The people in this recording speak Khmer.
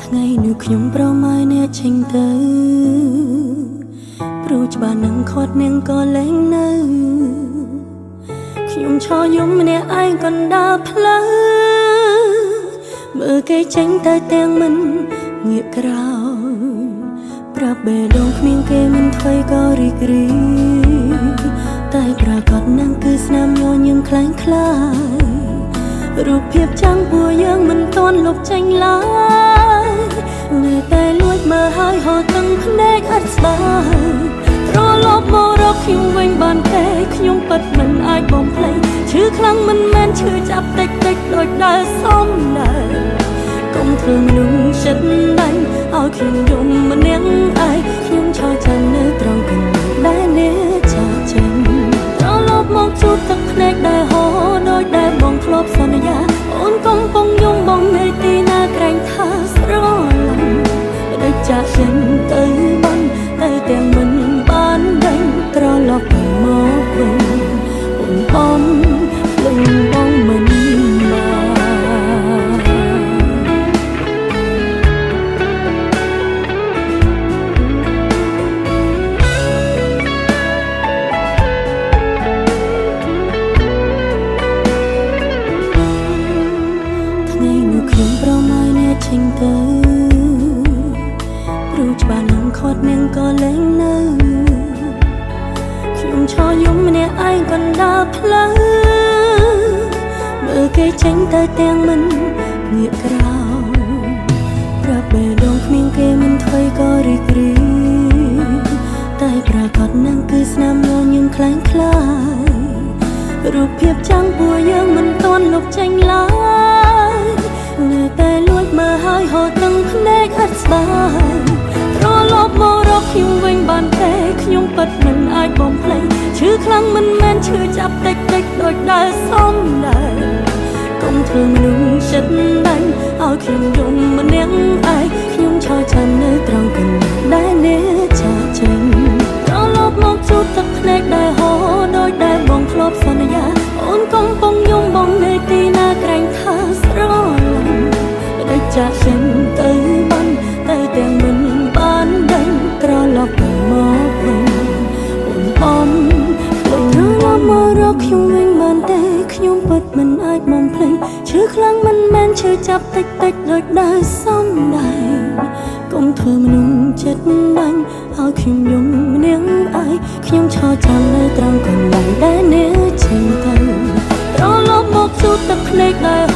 ថ្ងៃនោះខ្ញុំប្រមាយអ្នកចេញទៅព្រោះច្បាស់នឹងខាត់នាងក៏លែងនៅខ្ញុំឈរយំម្នាក់ឯងកណ្ដាលផ្លូវមើលគេចេញទៅទាំងមិនងាកក្រោយប្រាប់បេះដូងគ្មានគេមិនថ្មីក៏រីករាយតែប្រកាសនឹងគឺស្នាមញញឹមខ្លាំងខ្លាយរូបភាពចាំងពួកយើងមិនទាន់លុបចេញឡើយនៅតែលួចមើលហើយហូរទាំងភ្នែកអត់ស្បើយត្រឡប់មករកខ្ញុំវិញបានទេខ្ញុំពិតមិនអាចបំភ្លេចឈឺខ្លាំងមិនមែនឈឺចាប់តិចតិចដូចដើរសំដែងកុំធ្វើមនុស្សចិត្តដាច់ឲ្យខ្ញុំយំម្នាក់ឯងខ្ញុំឈរចាំនៅត្រង់កន្លែងដែលអ្នកចាចេញត្រឡប់មកជួបទឹកភ្នែកដែលហូរដូចដែលបងធ្លាប់សន្យាអូនកំពុងយំបងនៅទីណាក្រែងថាស្រឡាញ់ដូចចាក់ចេញទៅបានតែទាំងមិនបានដេញត្រឡប់មកវិញអូនបំភ្លេចបងមិនចេញទៅព្រោះច្បាស់នឹងខាត់នាងក៏លែងនៅខ្ញុំឈរយំម្នាក់ឯងកណ្ដាលផ្លូវមើលគេចេញទៅទាំងមិនងាកក្រោយប្រាប់បេះដូងគ្មានគេមិនថ្មីក៏រីករាយតែប្រកាសនឹងគឺស្នាមញញឹមខ្លាំងខ្លាយរូបភាពចាំងពួកយើងមិនទាន់លុបចេញឡើយនៅតែលួចមើលហើយហូរទាំងភ្នែកអត់ស្បើយត្រឡប់មករកខ្ញុំវិញបានទេខ្ញុំពិតមិនអាចបំភ្លេចឈឺខ្លាំងមិនមែនឈឺចាប់តិចតិចដូចដើរសំដែងកុំធ្វើមនុស្សចិត្តដាច់ឲ្យខ្ញុំយំម្នាក់ឯងខ្ញុំឈរចាំនៅត្រង់កន្លែងដែលអ្នកចាចេញត្រឡប់មកជួបទឹកភ្នែកដែលហូរដូចដែលបងធ្លាប់សន្យាអូនកំពុងយំបងនៅទីណាក្រែងថាស្រឡាញ់ដូចចាក់ចេញទៅបានតែទាំងមិនបានដេញត្រឡប់មកវិញអូនបំភ្លេចត្រឡប់មករកខ្ញុំវិញបានទេខ្ញុំពិតមិនអាចបំភ្លេចឈឺខ្លាំងមិនមែនឈឺចាប់តិចតិចដូចដើរសំដែងកុំធ្វើមនុស្សចិត្តដាច់ឲ្យខ្ញុំយំម្នាក់ឯងខ្ញុំឈរចាំនៅត្រង់កន្លែងដែលអ្នកចេញទៅត្រឡប់មកជួបទឹកភ្នែកដែល